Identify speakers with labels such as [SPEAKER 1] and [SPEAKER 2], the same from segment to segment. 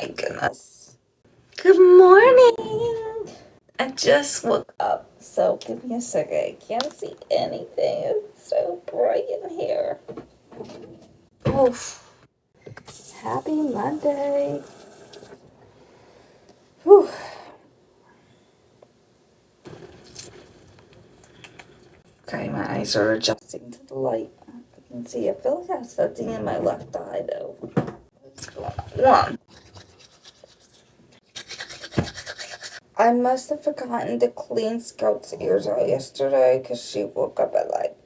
[SPEAKER 1] my goodness. Good morning. I just woke up, so give me a second. I can't see anything. It's so bright in here. Oof. Happy Monday. Whew. Okay, my eyes are adjusting to the light. I can see. I feel like I have something in my left eye, though. What's going on? I must have forgotten to clean Scout's ears out yesterday because she woke up at like,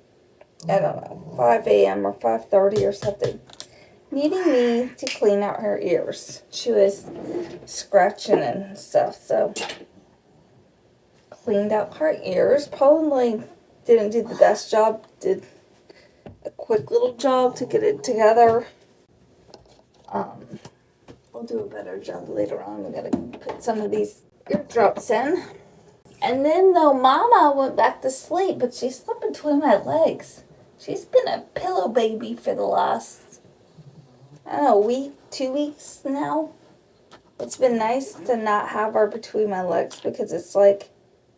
[SPEAKER 1] I don't know, 5 a.m. or 5:30 or something, needing me to clean out her ears. She was scratching and stuff, so cleaned out her ears. Probably didn't do the best job, did a quick little job to get it together. I'll do a better job later on. We gotta put some of these eardrops in. And then though Mama went back to sleep, but she slept between my legs. She's been a pillow baby for the last, I don't know, week, 2 weeks now. It's been nice to not have her between my legs because it's like,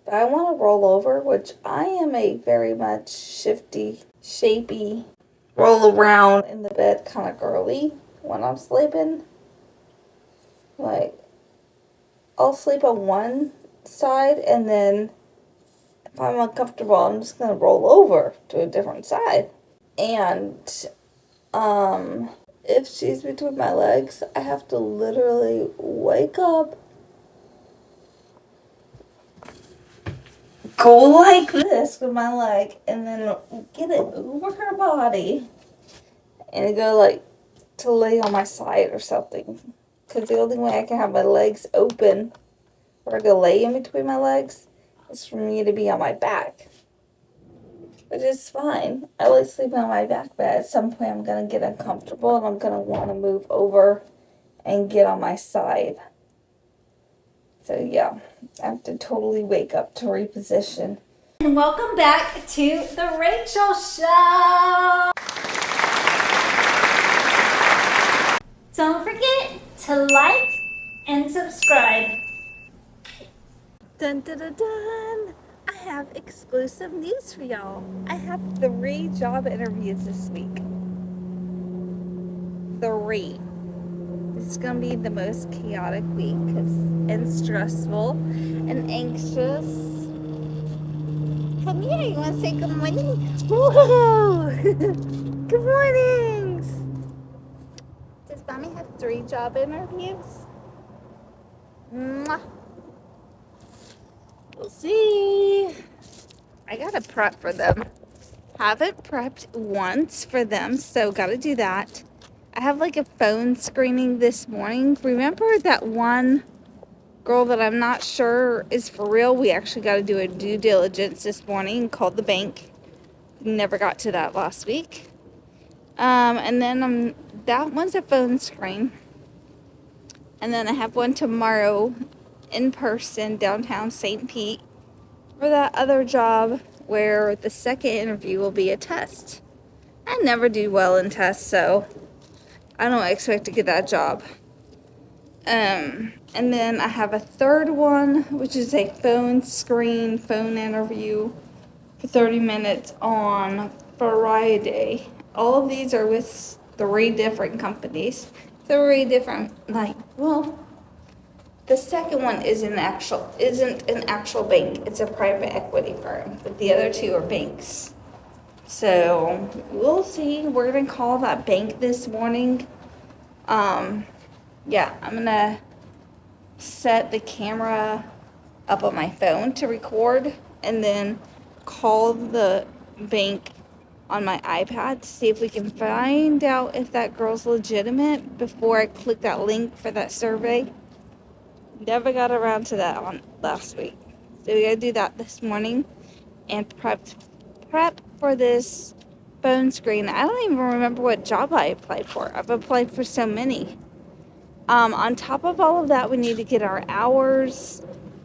[SPEAKER 1] if I want to roll over, which I am a very much shifty, shapy, roll around in the bed kind of girly when I'm sleeping. Like, I'll sleep on one side and then if I'm uncomfortable, I'm just going to roll over to a different side. And if she's between my legs, I have to literally wake up, go like this with my leg, and then get it over her body and go like to lay on my side or something. Because the only way I can have my legs open or to lay in between my legs is for me to be on my back. Which is fine. I like sleeping on my back, but at some point I'm going to get uncomfortable and I'm going to want to move over and get on my side. So yeah, I have to totally wake up to reposition.
[SPEAKER 2] And welcome back to the Rachel Show. Don't forget to like and subscribe.
[SPEAKER 1] Dun dun dun dun! I have exclusive news for y'all. I have 3 job interviews this week. 3. This is gonna be the most chaotic week and stressful and anxious. Come here, you wanna say good morning? Whoa! Good mornings! Does Mommy have 3 job interviews? Mwah. We'll see. I gotta prep for them. Haven't prepped once for them, so gotta do that. I have like a phone screening this morning. Remember that one girl that I'm not sure is for real? We actually got to do a due diligence this morning, called the bank. Never got to that last week. And then that one's a phone screen. And then I have one tomorrow in person downtown St. Pete for that other job where the second interview will be a test. I never do well in tests, so I don't expect to get that job. And then I have a third one, which is a phone interview for 30 minutes on Friday. All of these are with 3 different companies. 3 different, the second one isn't an actual bank. It's a private equity firm, but the other 2 are banks. So we'll see. We're gonna call that bank this morning. Yeah, I'm gonna set the camera up on my phone to record and then call the bank on my iPad to see if we can find out if that girl's legitimate before I click that link for that survey. Never got around to that on last week. So we gotta do that this morning and prep for this phone screen. I don't even remember what job I applied for. I've applied for so many. On top of all of that, we need to get our hours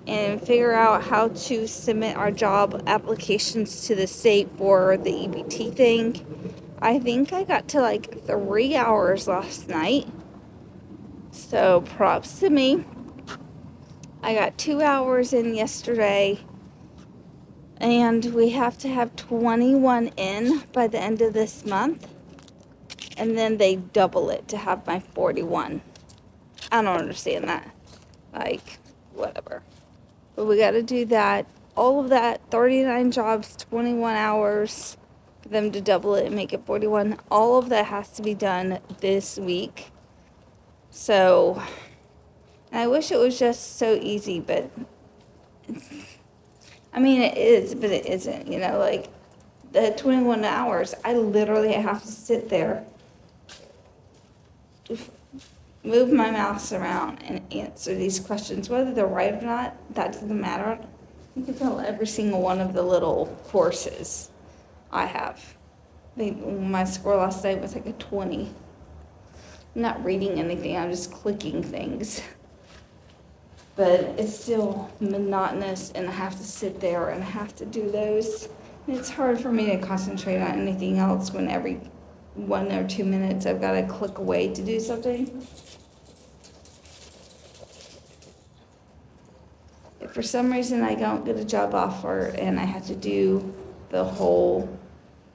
[SPEAKER 1] and figure out how to submit our job applications to the state for the EBT thing. I think I got to like 3 hours last night. So props to me. I got 2 hours in yesterday, and we have to have 21 in by the end of this month, and then they double it to have my 41. I don't understand that. Like, whatever. But we got to do that. All of that, 39 jobs, 21 hours, for them to double it and make it 41. All of that has to be done this week. So, I wish it was just so easy, but I mean, it is, but it isn't. You know, like the 21 hours, I literally have to sit there, move my mouse around, and answer these questions. Whether they're right or not, that doesn't matter. You can tell every single one of the little courses I have. My score last night was like a 20. I'm not reading anything, I'm just clicking things. But it's still monotonous, and I have to sit there and I have to do those. And it's hard for me to concentrate on anything else when every 1 or 2 minutes I've got to click away to do something. If for some reason I don't get a job offer and I have to do the whole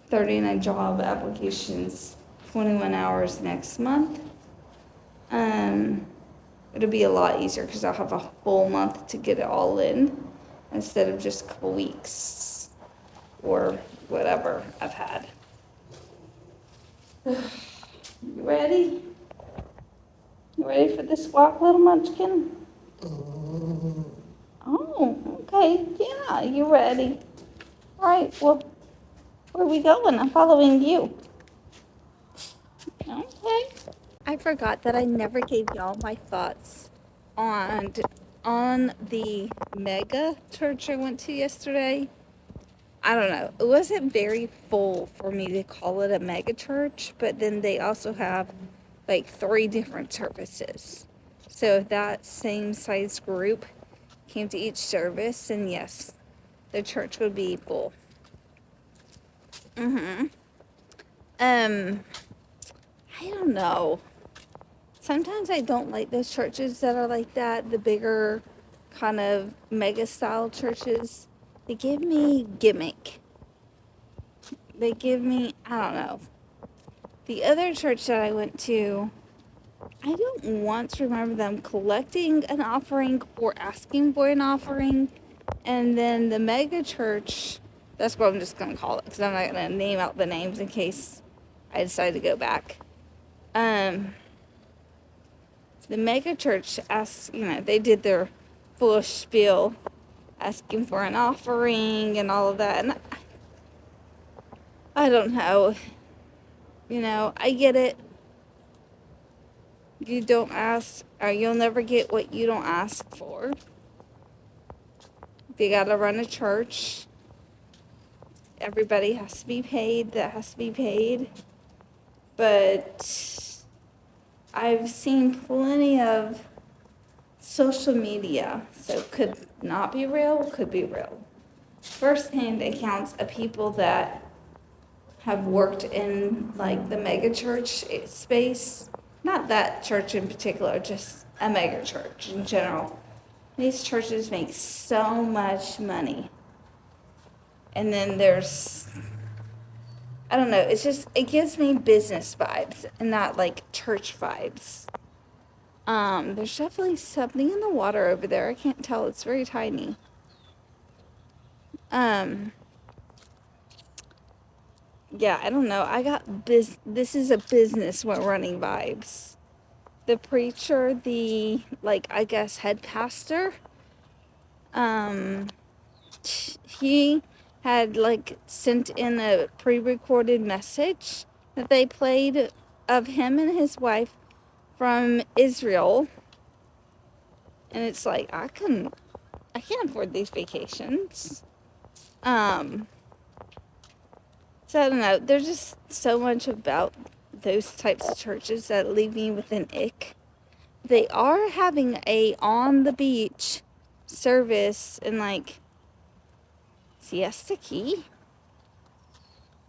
[SPEAKER 1] 39 job applications, 21 hours next month, it'll be a lot easier because I'll have a full month to get it all in instead of just a couple weeks or whatever I've had. You ready? You ready for this walk, little munchkin? Oh, okay. Yeah, you ready. All right, well, where are we going? I'm following you. Okay. I forgot that I never gave y'all my thoughts on the mega church I went to yesterday. I don't know. It wasn't very full for me to call it a mega church, but then they also have like 3 different services. So if that same size group came to each service, and yes, the church would be full. I don't know. Sometimes I don't like those churches that are like that, the bigger kind of mega style churches. They give me gimmick. They give me, I don't know. The other church that I went to, I don't once remember them collecting an offering or asking for an offering. And then the mega church, that's what I'm just going to call it because I'm not going to name out the names in case I decide to go back. The mega church asked, they did their full spiel asking for an offering and all of that. And I don't know. I get it. You don't ask, or you'll never get what you don't ask for. If you gotta run a church, everybody has to be paid. That has to be paid. But I've seen plenty of social media, so could not be real, could be real. First-hand accounts of people that have worked in like the mega church space. Not that church in particular, just a mega church in general. These churches make so much money. And then I don't know, it gives me business vibes and not like church vibes. There's definitely something in the water over there. I can't tell, it's very tiny. Yeah, I don't know. I got this is a business we're running vibes. The preacher, I guess head pastor, he had sent in a pre-recorded message that they played of him and his wife from Israel. And it's like, I can't afford these vacations. So I don't know, there's just so much about those types of churches that leave me with an ick. They are having a on the beach service in Siesta Key?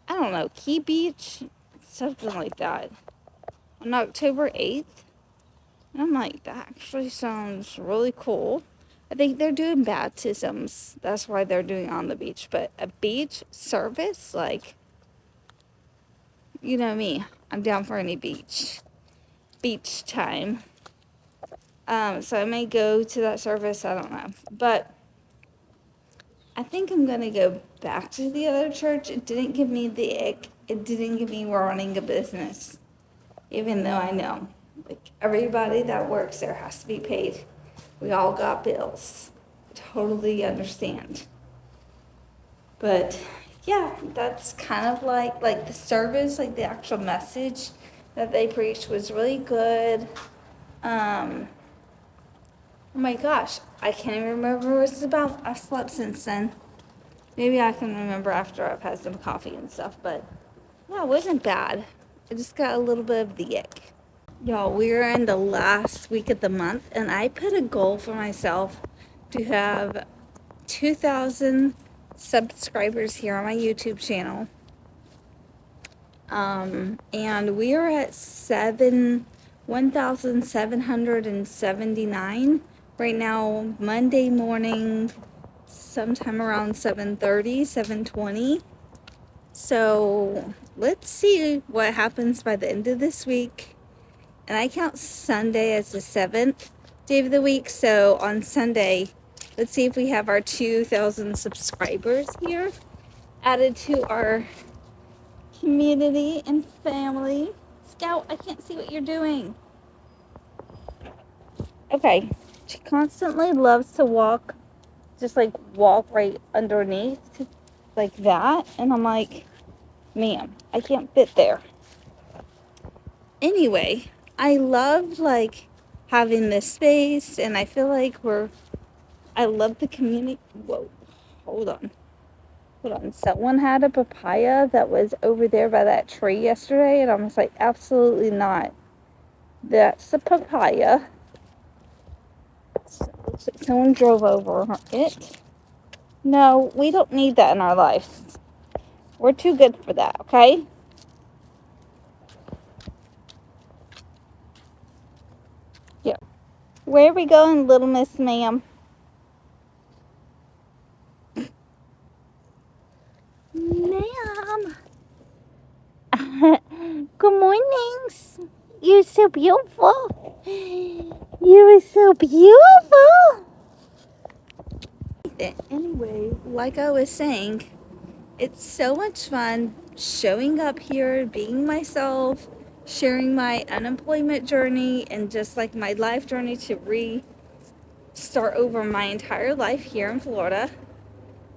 [SPEAKER 1] I don't know, Key Beach? Something like that. On October 8th. And I'm like, that actually sounds really cool. I think they're doing baptisms. That's why they're doing on the beach. But a beach service, like, you know me, I'm down for any beach time. So I may go to that service. I don't know. But I think I'm going to go back to the other church. It didn't give me the ick. It didn't give me running a business. Even though I know, like, everybody that works there has to be paid. We all got bills. Totally understand. But yeah, that's kind of like the service, like the actual message that they preached was really good. Oh my gosh, I can't even remember what it's about. I've slept since then. Maybe I can remember after I've had some coffee and stuff, but yeah, it wasn't bad. I just got a little bit of the ick. Y'all, we're in the last week of the month, and I put a goal for myself to have 2,000 subscribers here on my YouTube channel. And we are at 1,779 right now, Monday morning, sometime around 7:30, 7:20. So let's see what happens by the end of this week. And I count Sunday as the 7th day of the week. So on Sunday, let's see if we have our 2,000 subscribers here added to our community and family. Scout, I can't see what you're doing. Okay, she constantly loves to walk, just like walk right underneath, like that. And I'm like, ma'am, I can't fit there. Anyway, I love like having this space, and I feel like I love the community. Whoa, hold on. Hold on. Someone had a papaya that was over there by that tree yesterday, and I was like, absolutely not. That's a papaya. Looks like someone drove over it. No, we don't need that in our lives. We're too good for that, okay? Yeah. Where are we going, little miss ma'am? Ma'am. Good mornings. You're so beautiful. You are so beautiful. Anyway, like I was saying, it's so much fun showing up here, being myself, sharing my unemployment journey and just like my life journey to restart over my entire life here in Florida.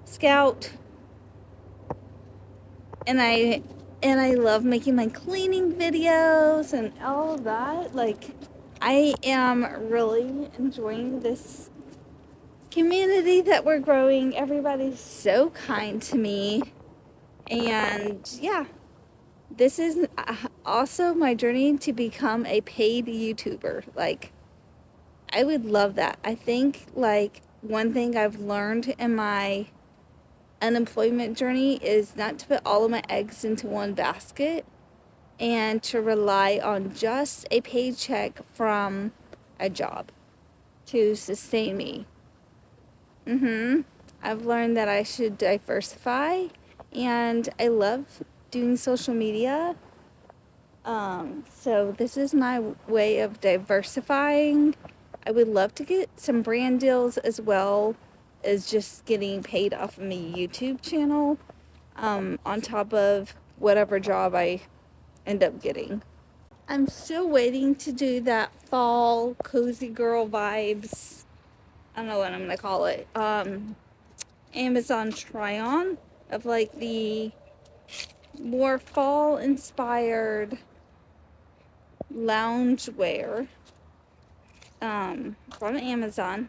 [SPEAKER 1] Scout. And I love making my cleaning videos and all of that. Like, I am really enjoying this community that we're growing. Everybody's so kind to me. And yeah, this is also my journey to become a paid YouTuber. Like, I would love that. I think, like, one thing I've learned in my unemployment journey is not to put all of my eggs into one basket and to rely on just a paycheck from a job to sustain me. I've learned that I should diversify, and I love doing social media. So this is my way of diversifying. I would love to get some brand deals as well as just getting paid off of my YouTube channel, on top of whatever job I end up getting. I'm still waiting to do that fall cozy girl vibes. I don't know what I'm gonna call it. Amazon try on of like the more fall inspired loungewear from Amazon.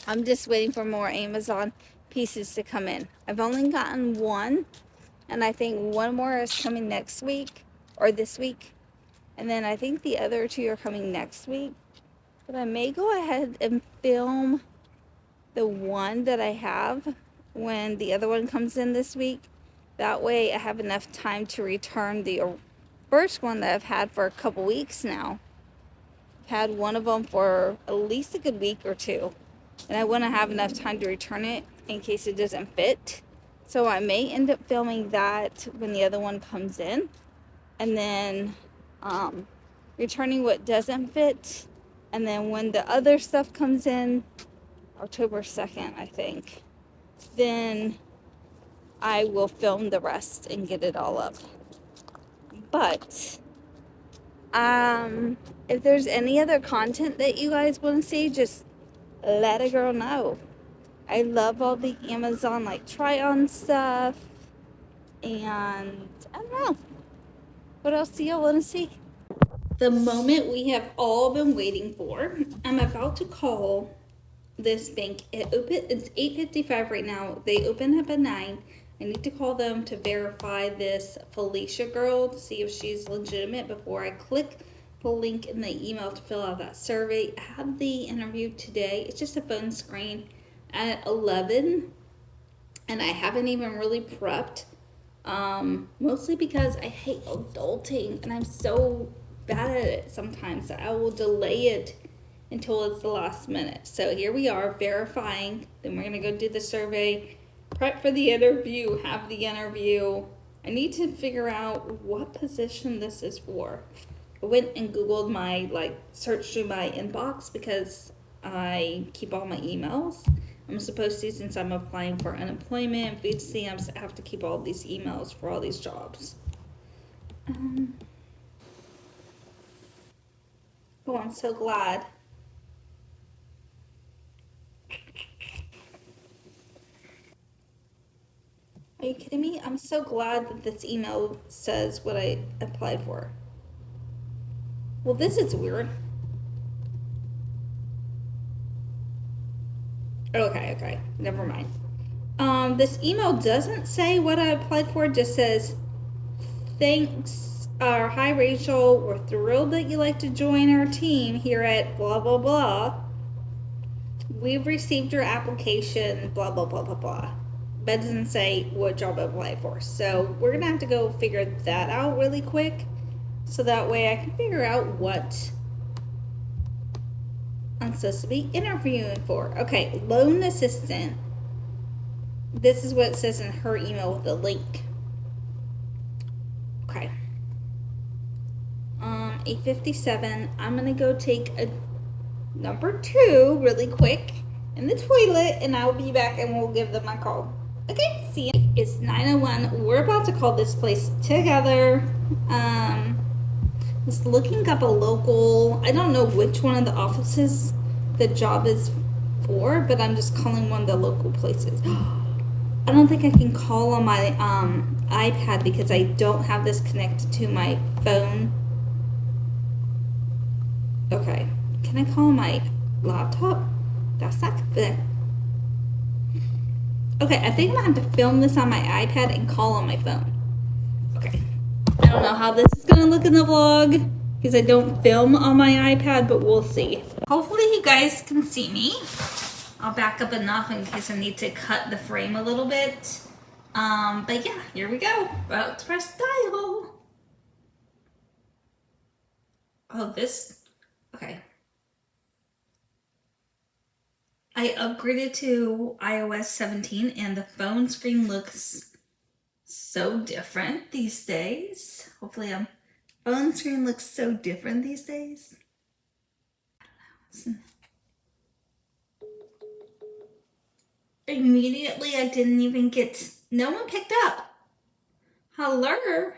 [SPEAKER 1] I'm just waiting for more Amazon pieces to come in. I've only gotten one, and I think one more is coming next week or this week. And then I think the other two are coming next week. But I may go ahead and film the one that I have when the other one comes in this week. That way I have enough time to return the first one that I've had for a couple weeks now. had one of them for at least a good week or two, and I want to have enough time to return it in case it doesn't fit. So I may end up filming that when the other one comes in, and then returning what doesn't fit, and then when the other stuff comes in, October 2nd, I think, then I will film the rest and get it all up. But if there's any other content that you guys want to see, just let a girl know. I love all the Amazon like try on stuff, and I don't know, what else do y'all want to see? The moment we have all been waiting for. I'm about to call this bank. It's 8:55 right now. They open up at 9. I need to call them to verify this Felicia girl to see if she's legitimate before I click the link in the email to fill out that survey. I have the interview today. It's just a phone screen at 11, and I haven't even really prepped. Mostly because I hate adulting and I'm so bad at it sometimes that I will delay it until it's the last minute. So here we are verifying. Then we're gonna go do the survey, prep for the interview, have the interview. I need to figure out what position this is for. I went and Googled searched through my inbox because I keep all my emails. I'm supposed to, since I'm applying for unemployment, food stamps, I have to keep all these emails for all these jobs. Oh, I'm so glad. Are you kidding me? I'm so glad that this email says what I applied for. Well, this is weird. Okay, never mind. This email doesn't say what I applied for, it just says, thanks, hi Rachel, we're thrilled that you like to join our team here at blah blah blah. We've received your application, blah blah blah blah blah. But it doesn't say what job I applied for. So we're gonna have to go figure that out really quick, so that way I can figure out what I'm supposed to be interviewing for. Okay, loan assistant. This is what it says in her email with the link. Okay. 8:57. I'm gonna go take a number 2 really quick in the toilet, and I'll be back and we'll give them a call. Okay, see you. It's 9:01. We're about to call this place together. Just looking up a local, I don't know which one of the offices the job is for, but I'm just calling one of the local places. I don't think I can call on my iPad because I don't have this connected to my phone. Okay, can I call on my laptop? That's not good. Okay, I think I'm gonna have to film this on my iPad and call on my phone. Okay, I don't know how this is gonna look in the vlog because I don't film on my iPad, but we'll see. Hopefully you guys can see me. I'll back up enough in case I need to cut the frame a little bit. But yeah, here we go. About to press dial. Oh, okay. I upgraded to iOS 17 and the phone screen looks so different these days. Hopefully phone screen looks so different these days. I don't know. Immediately I didn't even no one picked up. Hello?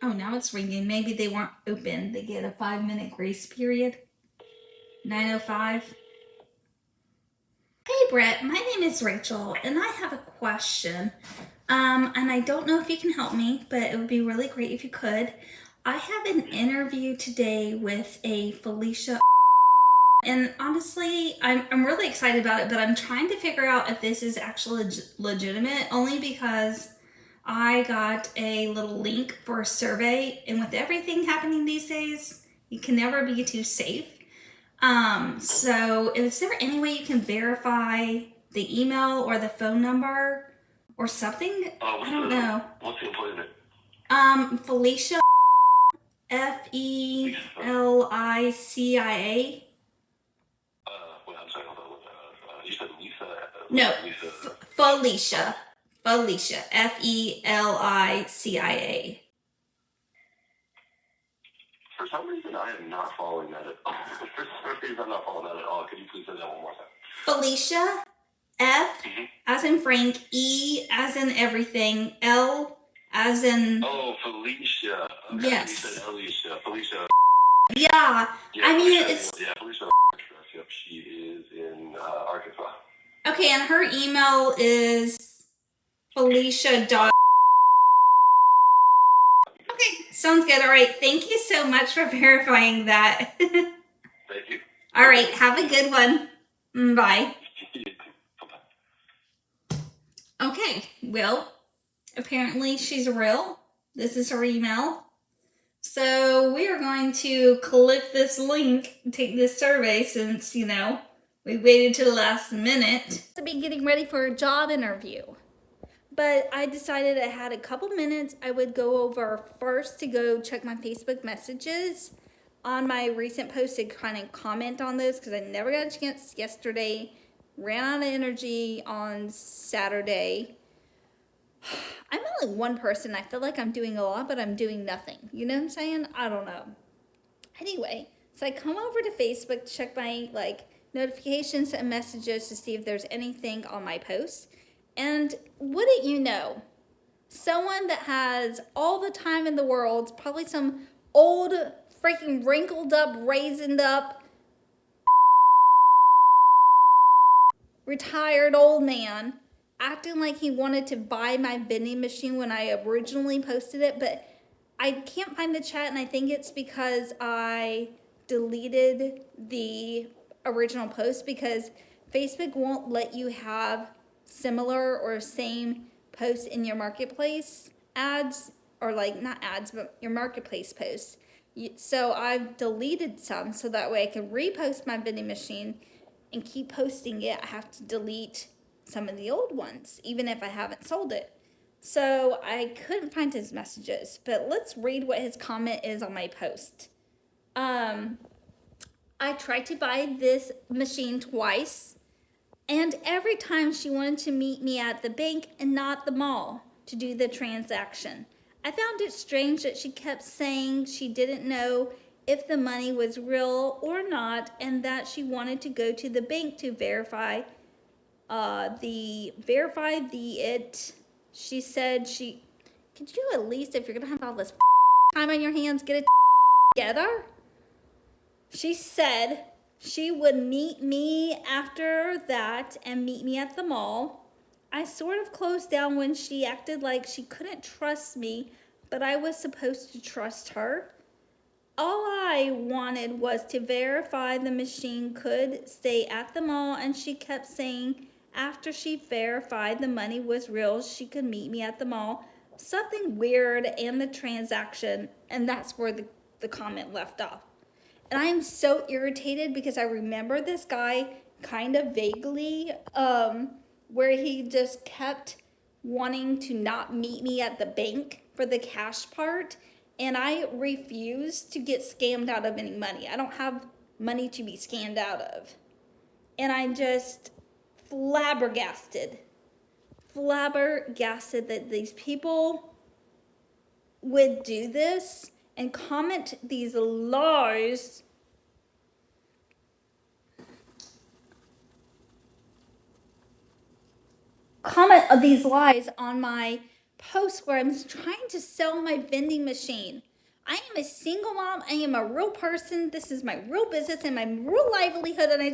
[SPEAKER 1] Oh, now it's ringing. Maybe they weren't open. They get a 5-minute grace period. 9:05. Hey Brett, my name is Rachel and I have a question. And I don't know if you can help me, but it would be really great if you could. I have an interview today with a Felicia, and honestly, I'm really excited about it, but I'm trying to figure out if this is actually legitimate, only because I got a little link for a survey, and with everything happening these days, you can never be too safe. So is there any way you can verify the email or the phone number or something? I don't know.
[SPEAKER 3] What's the employment?
[SPEAKER 1] Felicia.
[SPEAKER 2] Felicia.
[SPEAKER 3] Wait, I'm sorry, hold on. You said Lisa?
[SPEAKER 2] No,
[SPEAKER 3] Lisa.
[SPEAKER 2] Felicia. Felicia. Felicia.
[SPEAKER 3] For some reason, I am not following that at all. For some reason, I'm not following that at all. Could you please say that one more time?
[SPEAKER 2] Felicia. F as in Frank. E as in everything. L as in.
[SPEAKER 3] Oh, Felicia. Okay,
[SPEAKER 2] Yes.
[SPEAKER 3] You said Alicia. Felicia.
[SPEAKER 2] Yeah. I mean, it's.
[SPEAKER 3] Yeah, Felicia. Yep, she is in Arkansas.
[SPEAKER 2] Okay, and her email is Felicia. Okay, sounds good. All right, thank you so much for verifying that.
[SPEAKER 3] Thank you.
[SPEAKER 2] All right, have a good one. Bye. Okay, well, apparently she's real. This is her email. So we are going to click this link, take this survey since, we waited till the last minute
[SPEAKER 1] To be getting ready for a job interview. But I decided I had a couple minutes. I would go over first to go check my Facebook messages on my recent post to kind of comment on those because I never got a chance yesterday. Ran out of energy on Saturday. I'm only one person. I feel like I'm doing a lot, but I'm doing nothing. You know what I'm saying? I don't know. Anyway, so I come over to Facebook to check my notifications and messages to see if there's anything on my posts. And wouldn't you know, someone that has all the time in the world, probably some old, freaking wrinkled up, raisined up, retired old man, acting like he wanted to buy my vending machine when I originally posted it, but I can't find the chat, and I think it's because I deleted the original post because Facebook won't let you have similar or same posts in your marketplace ads, or not ads, but your marketplace posts. So I've deleted some so that way I can repost my vending machine and keep posting it. I have to delete some of the old ones, even if I haven't sold it. So I couldn't find his messages, but let's read what his comment is on my post. I tried to buy this machine twice, and every time she wanted to meet me at the bank and not the mall to do the transaction. I found it strange that she kept saying she didn't know if the money was real or not, and that she wanted to go to the bank to verify it. She said could you at least, if you're gonna have all this time on your hands, get it together? She said she would meet me after that and meet me at the mall. I sort of closed down when she acted like she couldn't trust me, but I was supposed to trust her. All I wanted was to verify the machine could stay at the mall, and she kept saying after she verified the money was real, she could meet me at the mall. Something weird and the transaction, and that's where the comment left off. And I am so irritated because I remember this guy kind of vaguely, where he just kept wanting to not meet me at the bank for the cash part. And I refuse to get scammed out of any money. I don't have money to be scammed out of. And I'm just flabbergasted that these people would do this and comment these lies. Comment of these lies on my post where I'm trying to sell my vending machine. I am a single mom. I am a real person. This is my real business and my real livelihood, and I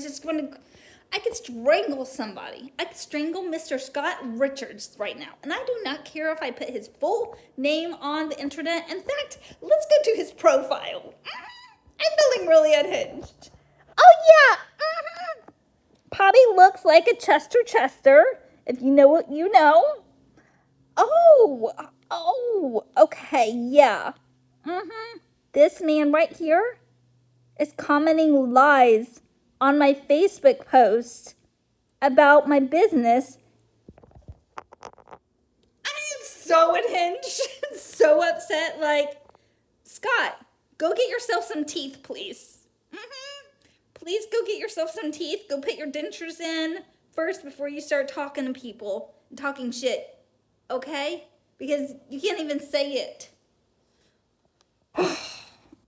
[SPEAKER 1] could strangle somebody. I could strangle Mr. Scott Richards right now. And I do not care if I put his full name on the internet. In fact, let's go to his profile. I'm feeling really unhinged. Oh, yeah. Poppy looks like a Chester. If you know what you know. Oh, okay, yeah. This man right here is commenting lies on my Facebook post about my business. I am so unhinged, so upset. Scott,
[SPEAKER 2] Go get yourself some teeth, please. Please go get yourself some teeth. Go put your dentures in first before you start talking to people, talking shit. Okay? Because you can't even say it. I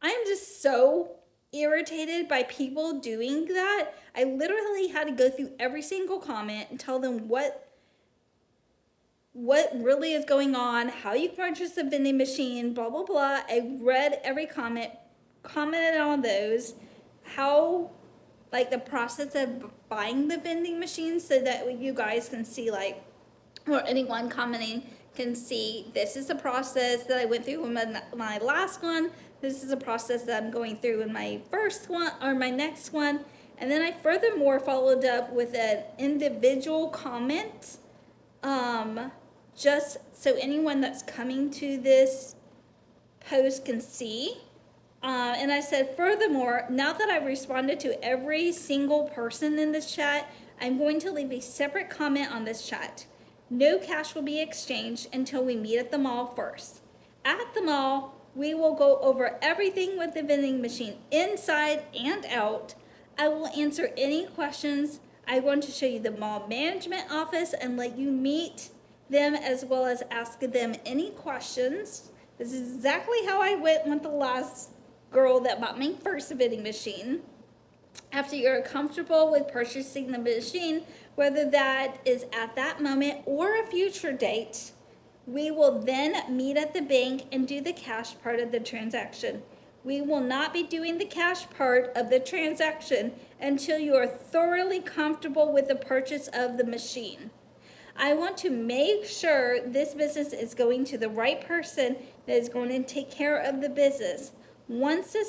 [SPEAKER 2] am just so irritated by people doing that. I literally had to go through every single comment and tell them what really is going on, how you can purchase a vending machine, blah blah blah. I read every comment, commented on those, how like the process of buying the vending machine so that you guys can see like, or anyone commenting can see, this is a process that I went through in my last one. This is a process that I'm going through in my first one or my next one. And then I furthermore followed up with an individual comment, just so anyone that's coming to this post can see. And I said, furthermore, now that I've responded to every single person in this chat, I'm going to leave a separate comment on this chat. No cash will be exchanged until we meet at the mall first. At the mall, we will go over everything with the vending machine inside and out. I will answer any questions. I want to show you the mall management office and let you meet them as well as ask them any questions. This is exactly how I went with the last girl that bought my first vending machine. After you're comfortable with purchasing the machine, whether that is at that moment or a future date, we will then meet at the bank and do the cash part of the transaction. We will not be doing the cash part of the transaction until you are thoroughly comfortable with the purchase of the machine. I want to make sure this business is going to the right person that is going to take care of the business. Once the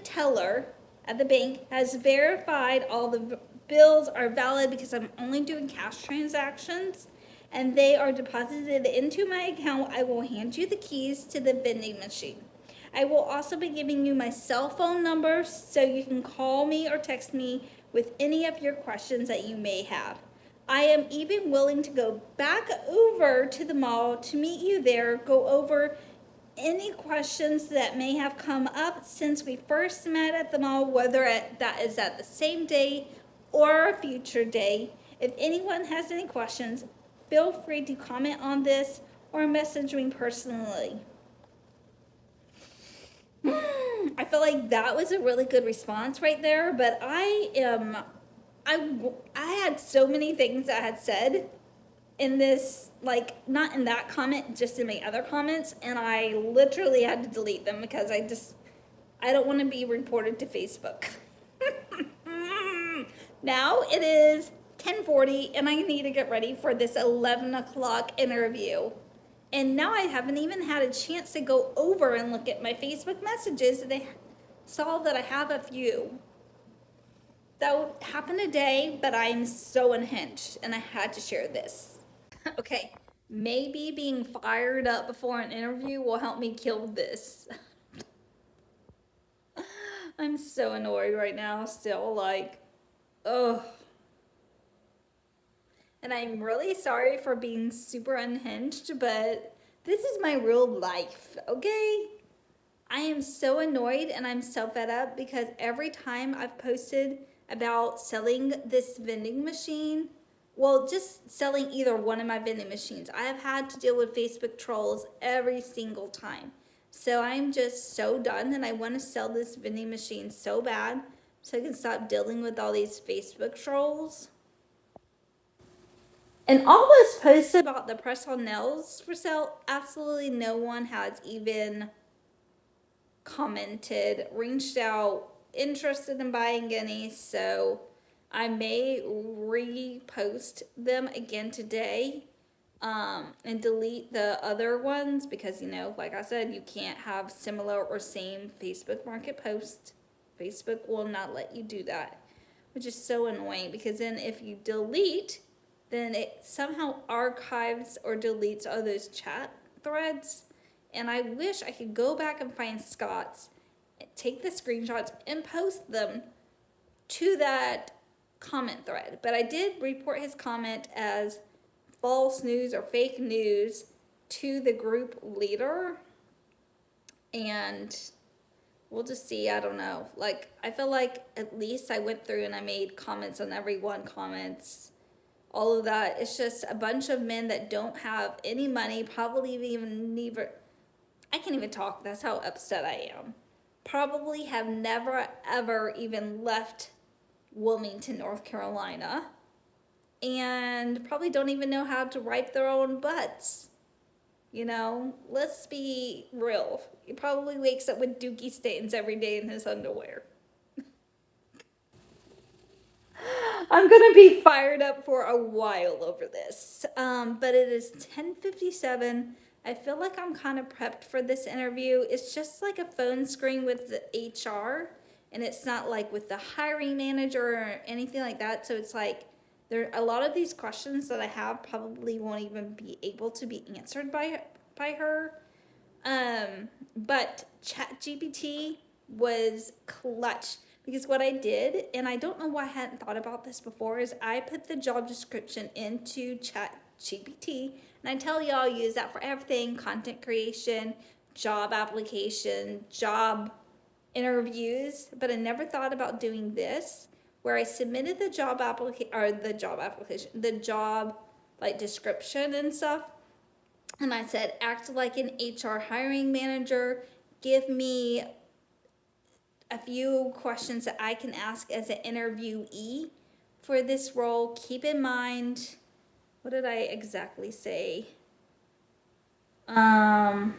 [SPEAKER 2] teller at the bank has verified all the bills are valid, because I'm only doing cash transactions, and they are deposited into my account, I will hand you the keys to the vending machine. I will also be giving you my cell phone number so you can call me or text me with any of your questions that you may have. I am even willing to go back over to the mall to meet you there, go over any questions that may have come up since we first met at the mall, whether that is at the same day or a future day. If anyone has any questions, feel free to comment on this or message me personally. I feel like that was a really good response right there, but I had so many things that I had said in this, like, not in that comment, just in my other comments, and I literally had to delete them because I don't want to be reported to Facebook. Now it is 10:40 and I need to get ready for this 11 o'clock interview. And now I haven't even had a chance to go over and look at my Facebook messages. They saw that I have a few. That happened today, but I'm so unhinged and I had to share this. Okay, maybe being fired up before an interview will help me kill this. I'm so annoyed right now, still, like, ugh. And I'm really sorry for being super unhinged, but this is my real life, okay? I am so annoyed and I'm so fed up because every time I've posted about selling this vending machine, well, just selling either one of my vending machines, I have had to deal with Facebook trolls every single time. So I'm just so done and I want to sell this vending machine so bad so I can stop dealing with all these Facebook trolls. And all those posts about the press-on nails for sale, absolutely no one has even commented, reached out, interested in buying any, so I may repost them again today, and delete the other ones because, you know, like I said, you can't have similar or same Facebook Market posts. Facebook will not let you do that, which is so annoying because then if you delete, then it somehow archives or deletes all those chat threads. And I wish I could go back and find Scott's, take the screenshots and post them to that comment thread. But I did report his comment as false news or fake news to the group leader. and we'll just see. I don't know. Like, I feel like at least I went through and I made comments on everyone, comments, all of that. It's just a bunch of men that don't have any money, probably even neither. I can't even talk. That's how upset I am. Probably have never, ever even left Wilmington, North Carolina, and probably don't even know how to wipe their own butts. You know, let's be real. He probably wakes up with dookie stains every day in his underwear. I'm gonna be fired up for a while over this. But it is 10:57. I feel like I'm kind of prepped for this interview. It's just like a phone screen with the HR, and it's not like with the hiring manager or anything like that. So it's like a lot of these questions that I have probably won't even be able to be answered by her. But ChatGPT was clutch because what I did, and I don't know why I hadn't thought about this before, is I put the job description into ChatGPT, and I tell y'all use that for everything: content creation, job application, job interviews. But I never thought about doing this, where I submitted the job like description and stuff, and I said, act like an HR hiring manager. Give me a few questions that I can ask as an interviewee for this role. Keep in mind, what did I exactly say? I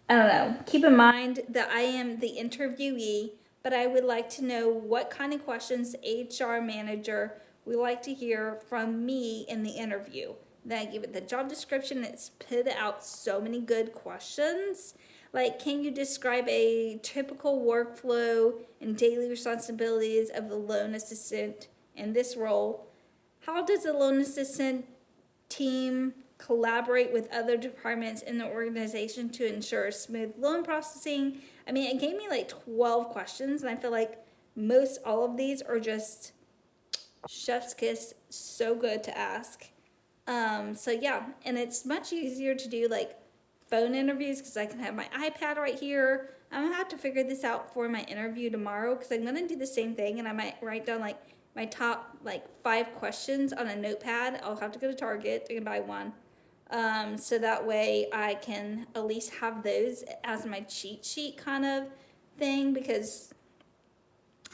[SPEAKER 2] don't know. Keep in mind that I am the interviewee, but I would like to know what kind of questions HR manager would like to hear from me in the interview. Then I give it the job description. It's put out so many good questions. Like, can you describe a typical workflow and daily responsibilities of the loan assistant in this role? How does the loan assistant team collaborate with other departments in the organization to ensure smooth loan processing? I mean, it gave me like 12 questions, and I feel like most all of these are just chef's kiss, so good to ask. So yeah, and it's much easier to do like phone interviews because I can have my iPad right here. I'm gonna have to figure this out for my interview tomorrow because I'm gonna do the same thing, and I might write down like my top like 5 questions on a notepad. I'll have to go to Target to buy one. So that way I can at least have those as my cheat sheet kind of thing, because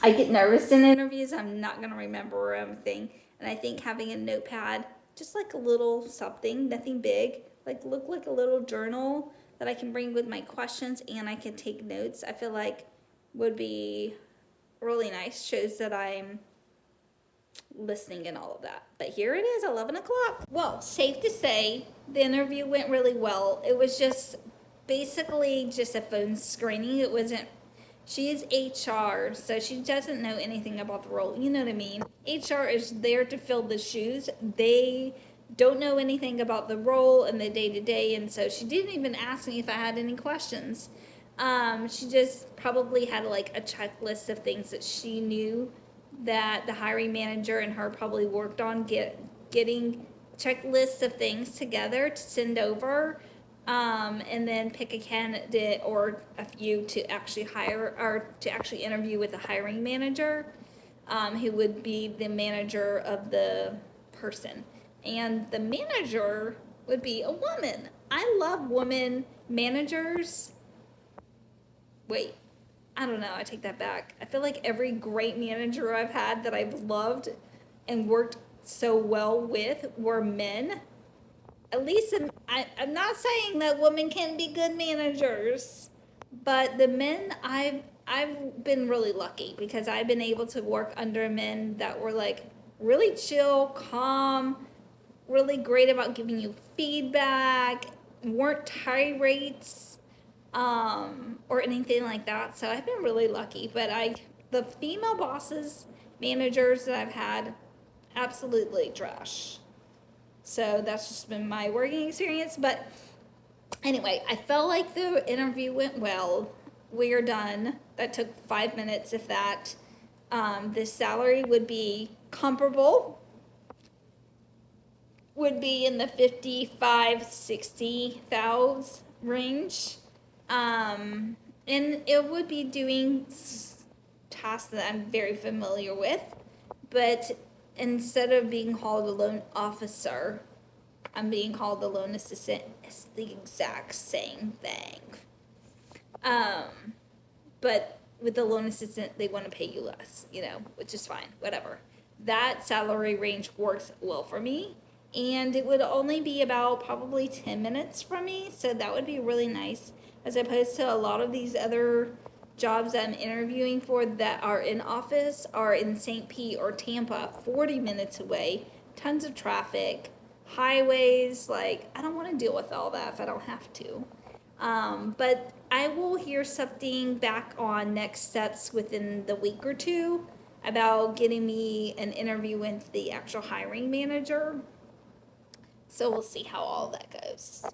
[SPEAKER 2] I get nervous in interviews. I'm not going to remember everything. And I think having a notepad, just like a little something, nothing big, like look like a little journal that I can bring with my questions and I can take notes, I feel like would be really nice. Shows that I'm listening and all of that. But here it is, 11 o'clock. Well, safe to say, the interview went really well. It was just basically just a phone screening. It wasn't, she is HR, so she doesn't know anything about the role. You know what I mean? HR is there to fill the shoes. They don't know anything about the role and the day to day, and so she didn't even ask me if I had any questions. She just probably had like a checklist of things that she knew that the hiring manager and her probably worked on getting checklists of things together to send over, and then pick a candidate or a few to actually hire or to actually interview with the hiring manager, who would be the manager of the person. And the manager would be a woman. I love women managers. Wait, I don't know. I take that back. I feel like every great manager I've had that I've loved and worked so well with were men. At least I'm not saying that women can be good managers, but the men I've been really lucky because I've been able to work under men that were like really chill, calm, really great about giving you feedback, weren't tirades, or anything like that. So I've been really lucky. But the female bosses, managers that I've had, absolutely trash. So that's just been my working experience. But anyway, I felt like the interview went well. We are done. That took 5 minutes, if that. The salary would be comparable, would be in the 55, 60,000 range.
[SPEAKER 1] And it would be doing tasks that I'm very familiar with, but instead of being called a loan officer, I'm being called a loan assistant. It's the exact same thing. Um, but with the loan assistant, they want to pay you less, which is fine, whatever. That salary range works well for me, and it would only be about probably 10 minutes from me, so that would be really nice, as opposed to a lot of these other jobs that I'm interviewing for that are in office are in St. Pete or Tampa, 40 minutes away, tons of traffic, highways. Like, I don't want to deal with all that if I don't have to. But I will hear something back on next steps within the week or two about getting me an interview with the actual hiring manager. So we'll see how all that goes.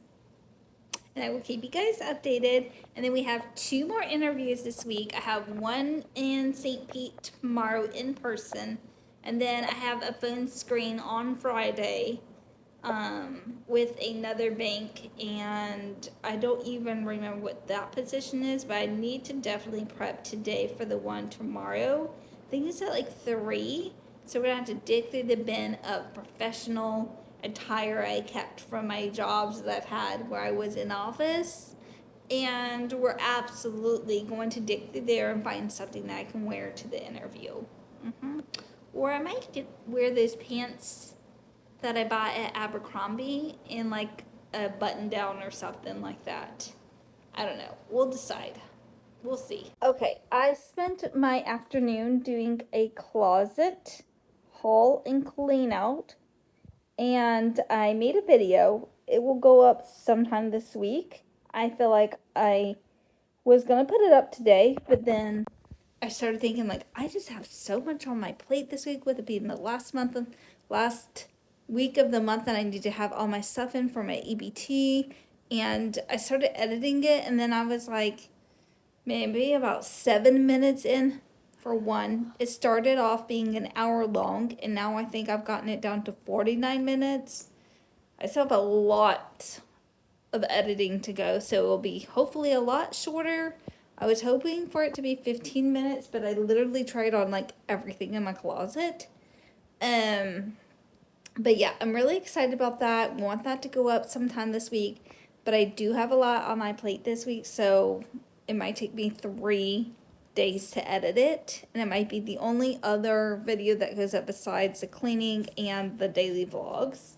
[SPEAKER 1] And I will keep you guys updated. And then we have 2 more interviews this week. I have one in St. Pete tomorrow in person. And then I have a phone screen on Friday with another bank, and I don't even remember what that position is, but I need to definitely prep today for the one tomorrow. I think it's at like 3, so we're gonna have to dig through the bin of professional attire I kept from my jobs that I've had where I was in office, and we're absolutely going to dig through there and find something that I can wear to the interview. Or I might wear those pants that I bought at Abercrombie in like a button down or something like that. I don't know. We'll decide. We'll see. Okay, I spent my afternoon doing a closet haul and clean out, and I made a video. It will go up sometime this week. I feel like I was gonna put it up today, but then I started thinking, like, I just have so much on my plate this week, with it being the last week of the month that I need to have all my stuff in for my EBT. And I started editing it, and then I was like, maybe about 7 minutes in for one. It started off being an hour long, and now I think I've gotten it down to 49 minutes. I still have a lot of editing to go, so it will be hopefully a lot shorter. I was hoping for it to be 15 minutes, but I literally tried on like everything in my closet. But yeah, I'm really excited about that. Want that to go up sometime this week, but I do have a lot on my plate this week, so it might take me 3 days to edit it, and it might be the only other video that goes up besides the cleaning and the daily vlogs.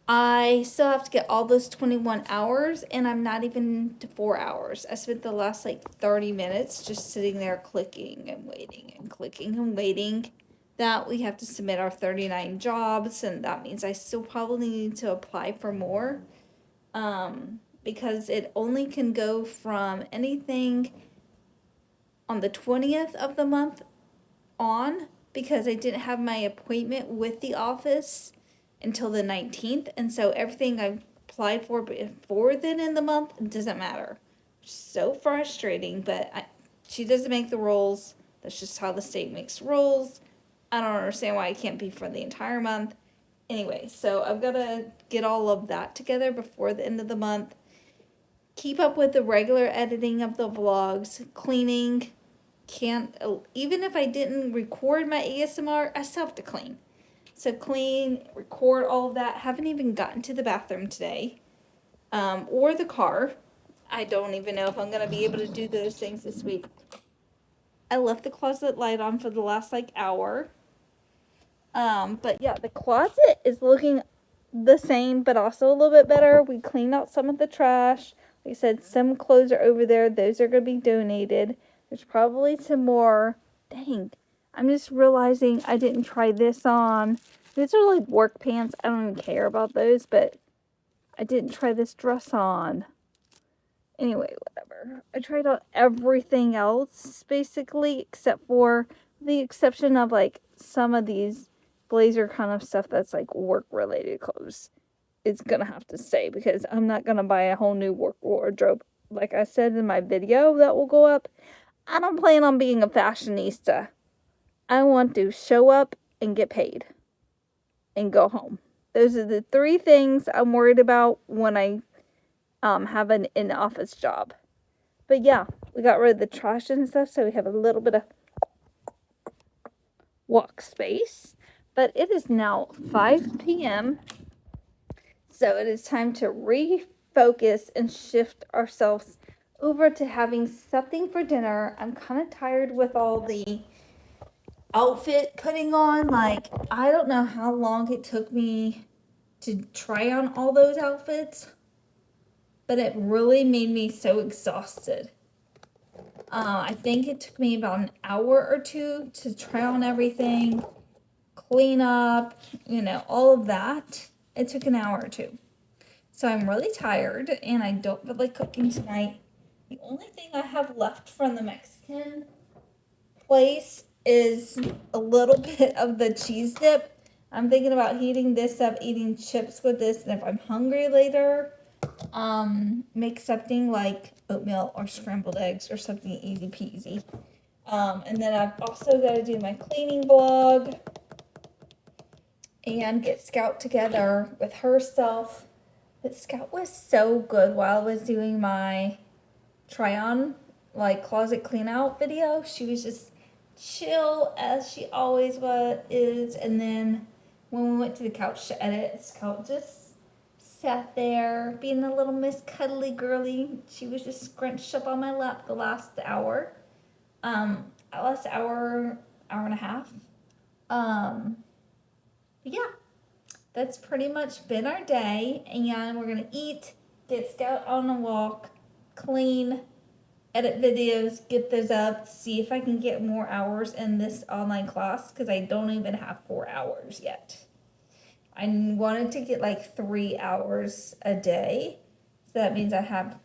[SPEAKER 1] I still have to get all those 21 hours, and I'm not even to 4 hours. I spent the last like 30 minutes just sitting there clicking and waiting and clicking and waiting. That we have to submit our 39 jobs, and that means I still probably need to apply for more, because it only can go from anything on the 20th of the month on, because I didn't have my appointment with the office until the 19th, and so everything I've applied for before then in the month doesn't matter. So frustrating, but she doesn't make the rules. That's just how the state makes rules. I don't understand why it can't be for the entire month. Anyway, so I've got to get all of that together before the end of the month. Keep up with the regular editing of the vlogs, cleaning. Even if I didn't record my ASMR, I still have to clean. So clean, record all of that. Haven't even gotten to the bathroom today, or the car. I don't even know if I'm going to be able to do those things this week. I left the closet light on for the last like hour. But yeah, the closet is looking the same, but also a little bit better. We cleaned out some of the trash. Like I said, some clothes are over there. Those are going to be donated. There's probably some more. Dang, I'm just realizing I didn't try this on. These are like work pants. I don't even care about those, but I didn't try this dress on. Anyway, whatever. I tried on everything else, basically, except for the exception of like some of these blazer kind of stuff that's like work related clothes. It's gonna have to stay because I'm not gonna buy a whole new work wardrobe. Like I said in my video that will go up, I don't plan on being a fashionista. I want to show up and get paid and go home. Those are the 3 things I'm worried about when I have an in-office job. But yeah, we got rid of the trash and stuff, so we have a little bit of walk space. But it is now 5 p.m., so it is time to refocus and shift ourselves over to having something for dinner. I'm kind of tired with all the outfit putting on. Like, I don't know how long it took me to try on all those outfits, but it really made me so exhausted. I think it took me about an hour or two to try on everything, clean up, all of that. It took an hour or two. So I'm really tired and I don't feel like cooking tonight. The only thing I have left from the Mexican place is a little bit of the cheese dip. I'm thinking about heating this up, eating chips with this, and if I'm hungry later, make something like oatmeal or scrambled eggs or something easy peasy. And then I've also got to do my cleaning vlog and get Scout together with her stuff. But Scout was so good while I was doing my try on, like, closet clean out video. She was just chill as she always is. And then when we went to the couch to edit, Scout just sat there being a little Miss Cuddly Girly. She was just scrunched up on my lap the last hour. Last hour and a half. Yeah, that's pretty much been our day. And we're gonna eat, get Scout on a walk, clean, edit videos, get those up, see if I can get more hours in this online class, because I don't even have 4 hours yet. I wanted to get like 3 hours a day. So that means I have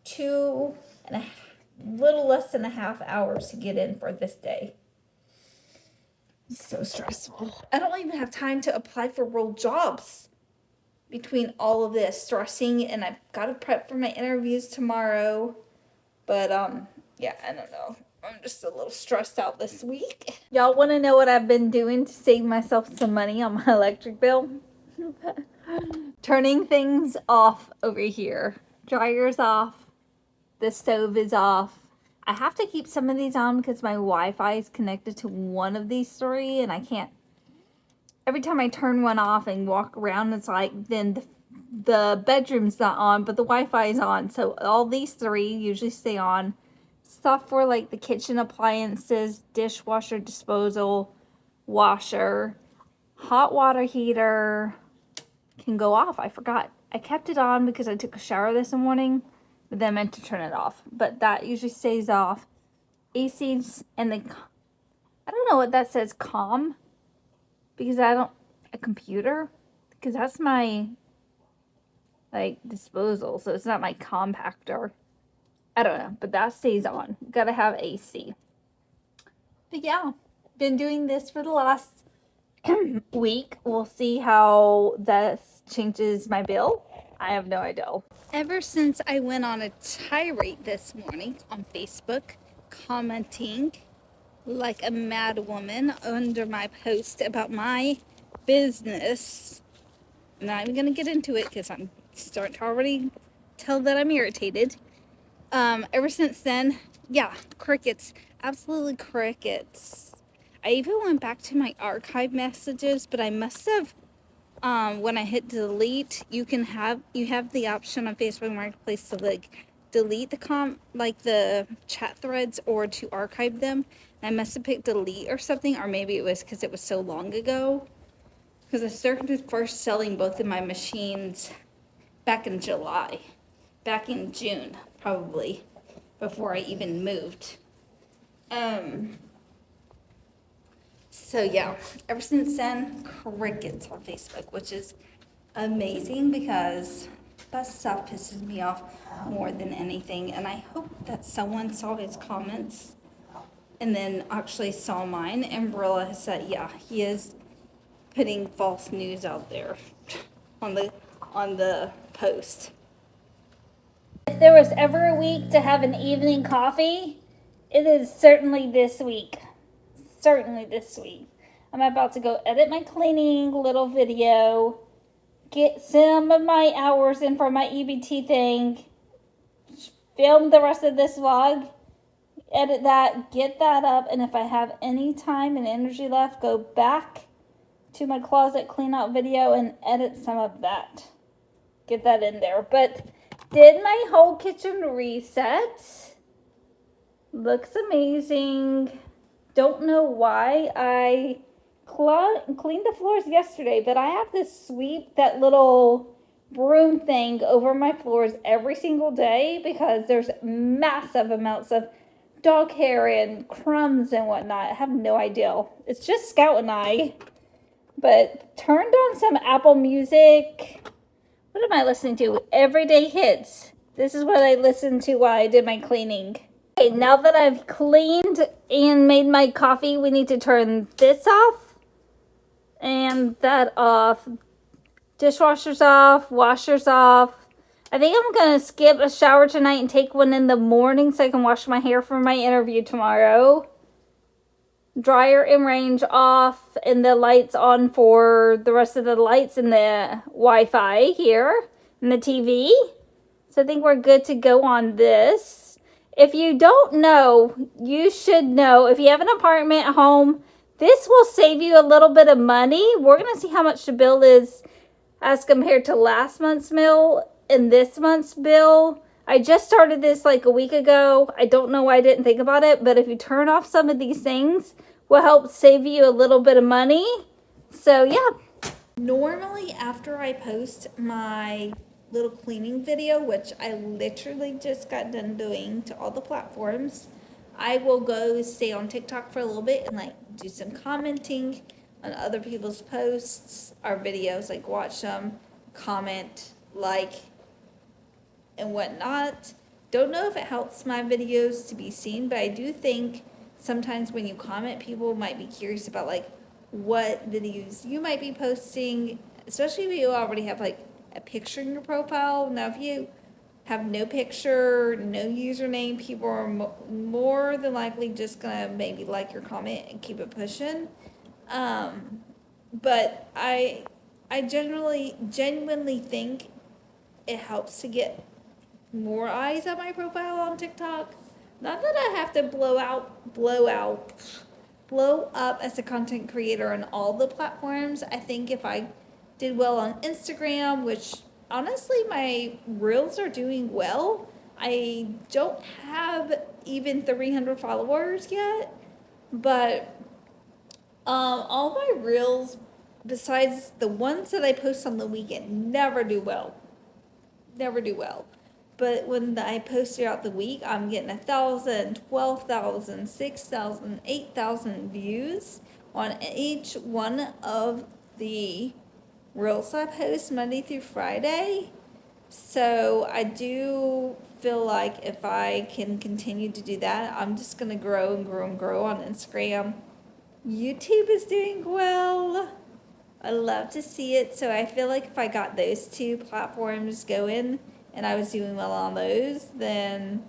[SPEAKER 1] 2.5, little less than a half hours to get in for this day. So stressful. I don't even have time to apply for real jobs between all of this stressing, and I've got to prep for my interviews tomorrow. But yeah, I don't know. I'm just a little stressed out this week. Y'all want to know what I've been doing to save myself some money on my electric bill? Turning things off over here. Dryer's off. The stove is off. I have to keep some of these on because my Wi-Fi is connected to one of these three, and I can't. Every time I turn one off and walk around, it's like then the bedroom's not on, but the Wi-Fi is on. So all these three usually stay on. Stuff for like the kitchen appliances, dishwasher, disposal, washer, hot water heater can go off. I forgot. I kept it on because I took a shower this morning, but then I meant to turn it off. But that usually stays off. AC's and I don't know what that says, calm, because a computer, because that's my disposal, so it's not my compactor. I don't know, but that stays on. Gotta have AC. But yeah, been doing this for the last week. We'll see how this changes my bill. I have no idea. Ever since I went on a tirade this morning on Facebook, commenting like a mad woman under my post about my business, I'm not even gonna get into it because I'm starting to already tell that I'm irritated. Ever since then, yeah, crickets, absolutely crickets. I even went back to my archive messages, but I must have, when I hit delete, you have the option on Facebook Marketplace to delete the chat threads or to archive them. And I must have picked delete or something, or maybe it was because it was so long ago. Because I started first selling both of my machines back in June, probably, before I even moved. So yeah, ever since then, crickets on Facebook, which is amazing because that stuff pisses me off more than anything. And I hope that someone saw his comments and then actually saw mine and realized that, yeah, he is putting false news out there on the post. If there was ever a week to have an evening coffee, it is certainly this week. Certainly this week. I'm about to go edit my cleaning little video, get some of my hours in for my EBT thing, film the rest of this vlog, edit that, get that up, and if I have any time and energy left, go back to my closet clean out video and edit some of that. Get that in there. But did my whole kitchen reset. Looks amazing. Don't know why I cleaned the floors yesterday, but I have to sweep that little broom thing over my floors every single day because there's massive amounts of dog hair and crumbs and whatnot. I have no idea. It's just Scout and I. But turned on some Apple Music. What am I listening to? Everyday Hits. This is what I listened to while I did my cleaning. Okay, now that I've cleaned and made my coffee, we need to turn this off and that off. Dishwasher's off, washer's off. I think I'm going to skip a shower tonight and take one in the morning so I can wash my hair for my interview tomorrow. Dryer and range off and the lights on for the rest of the lights and the Wi-Fi here and the TV. So I think we're good to go on this. If you don't know, you should know. If you have an apartment at home, this will save you a little bit of money. We're going to see how much the bill is as compared to last month's bill and this month's bill. I just started this like a week ago. I don't know why I didn't think about it, but if you turn off some of these things, will help save you a little bit of money. So yeah. Normally after I post my little cleaning video, which I literally just got done doing to all the platforms, I will go stay on TikTok for a little bit and like do some commenting on other people's posts or videos, like watch them, comment, like, and whatnot. Don't know if it helps my videos to be seen, but I do think sometimes when you comment, people might be curious about like what videos you might be posting, especially if you already have like a picture in your profile. Now, if you have no picture, no username, people are more than likely just gonna maybe like your comment and keep it pushing. But I genuinely think it helps to get more eyes on my profile on TikTok. Not that I have to blow up as a content creator on all the platforms. I think if I did well on Instagram, which honestly my reels are doing well. I don't have even 300 followers yet, but all my reels, besides the ones that I post on the weekend, never do well. But when I post throughout the week, I'm getting 1,000, 12,000, 6,000, 8,000 views on each one of the reels I post Monday through Friday. So I do feel like if I can continue to do that, I'm just going to grow and grow and grow on Instagram. YouTube is doing well. I love to see it. So I feel like if I got those two platforms going and I was doing well on those, then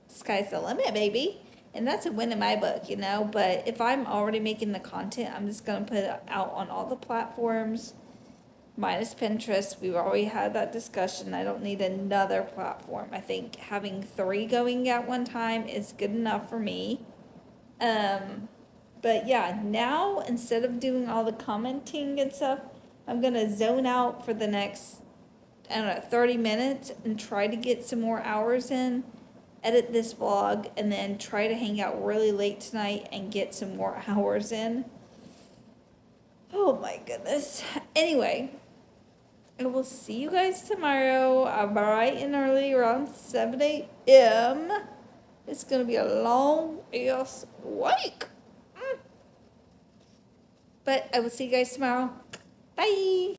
[SPEAKER 1] sky's the limit, baby. And that's a win in my book, you know. But if I'm already making the content, I'm just going to put it out on all the platforms, minus Pinterest. We've already had that discussion. I don't need another platform. I think having 3 going at one time is good enough for me. But yeah, now instead of doing all the commenting and stuff, I'm going to zone out for the next, 30 minutes and try to get some more hours in, edit this vlog, and then try to hang out really late tonight and get some more hours in. Oh my goodness. Anyway, I will see you guys tomorrow. I'm bright and early around 7 a.m. It's going to be a long ass week. But I will see you guys tomorrow. Bye.